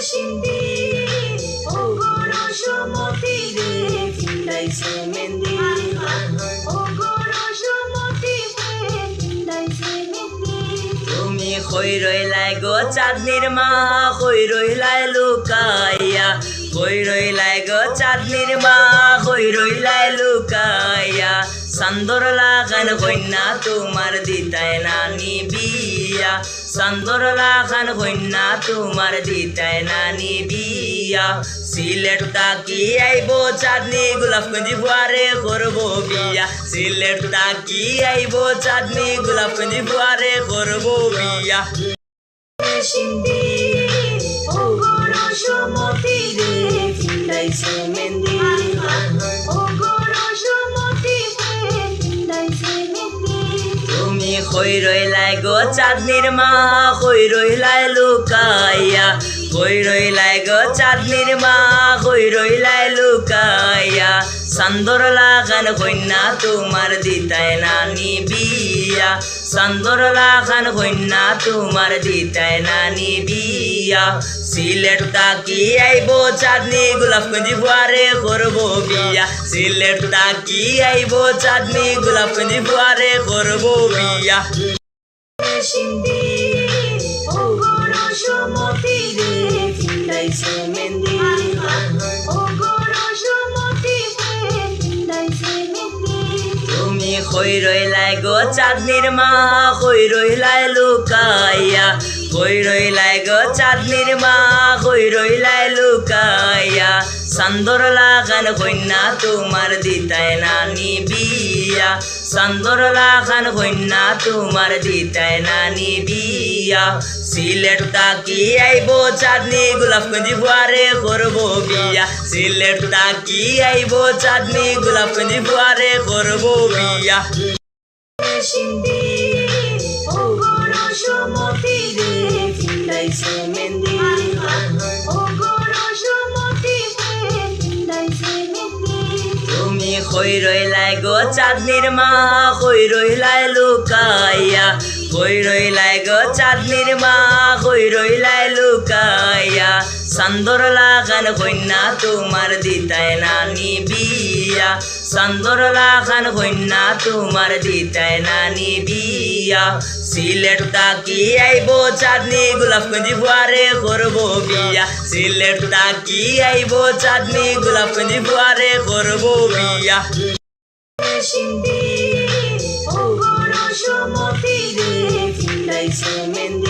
সিন্ধি ও গরসমতি রে ফিন্দাইছে মেহেন্দি ও গরসমতি রে ফিন্দাইছে মেহেন্দি তুমি কই রইলাই গো চাঁদনির মা কই রইলাই লুকাইয়া কই রইলাই গো চাঁদনির মা কই রইলাই লুকাইয়া চান্দর লাগান কন্যা তোমার দিতায় নানি বিয়া চান্দর লাগান কন্যা তোমার দিতায় নানি বিয়া সিলেট তাকি আইব চাঁদনি গোলাপগঞ্জি ফুয়ারে করবো বিয়া সিলেট তাকি আইব চাঁদনি গোলাপগঞ্জি ফুয়ারে করবো বিয়া সিন্ধি ও গরসমতি রে ফিন্দাইছে মেহেন্দি ও গরসমতি রে ফিন্দাইছে মেহেন্দি তুমি কই রইলাই গো চাঁদনির মা কই রইলাই লুকাইয়া কই রইলাই গো চাঁদনির মা কই রইলাই লুকাইয়া চান্দর লাগান কন্যা তোমার দিতায় নানি বিয়া চান্দর লাগান কন্যা তোমার দিতায় নানি বিয়া সিলেট তাকি আইব চাঁদনি গোলাপগঞ্জি ফুয়ারে করবো বিয়া সিলেট তাকি আইব চাঁদনি গোলাপগঞ্জি ফুয়ারে করবো বিয়া সিন্ধি ও গরসমতি রে ফিন্দাইছে মেহেন্দি ও গরসমতি রে ফিন্দাইছে মেহেন্দি তুমি কই রইলাই গো চাঁদনির মা কই রইলাই লুকাইয়া কই রইলাই গো চাঁদনির মা কই রইলাই লুকাইয়া চান্দর লাগান কন্যা তোমার দিতায় নানি বিয়া চান্দর লাগান কন্যা তোমার দিতায় নানি বিয়া সিলেট তাকি আইব চাঁদনি গোলাপগঞ্জি ফুয়ারে করবো বিয়া সিলেট তাকি আইব চাঁদনি গোলাপগঞ্জি ফুয়ারে করবো বিয়া সিন্ধি ও গরসমতি রে ফিন্দাইছে মেহেন্দি ও গরসমতি রে ফিন্দাইছে মেহেন্দি তুমি কই রইলাই গো চাঁদনির মা কই রইলাই লুকাইয়া কই রইলাই গো চাঁদনির মা কই রইলাই লুকাইয়া চান্দর লাগান কন্যা তোমার দিতায় নানি বিয়া চান্দর লাগান কন্যা তোমার দিতায় নানি বিয়া সিলেট তাকি আইব চাঁদনি গোলাপগঞ্জি ফুয়ারে করবো বিয়া সিলেট তাকি আইব চাঁদনি গোলাপগঞ্জি ফুয়ারে করবো বিয়া সিন্ধি ও গরসমতি রে ফিন্দাইছে মেহেন্দি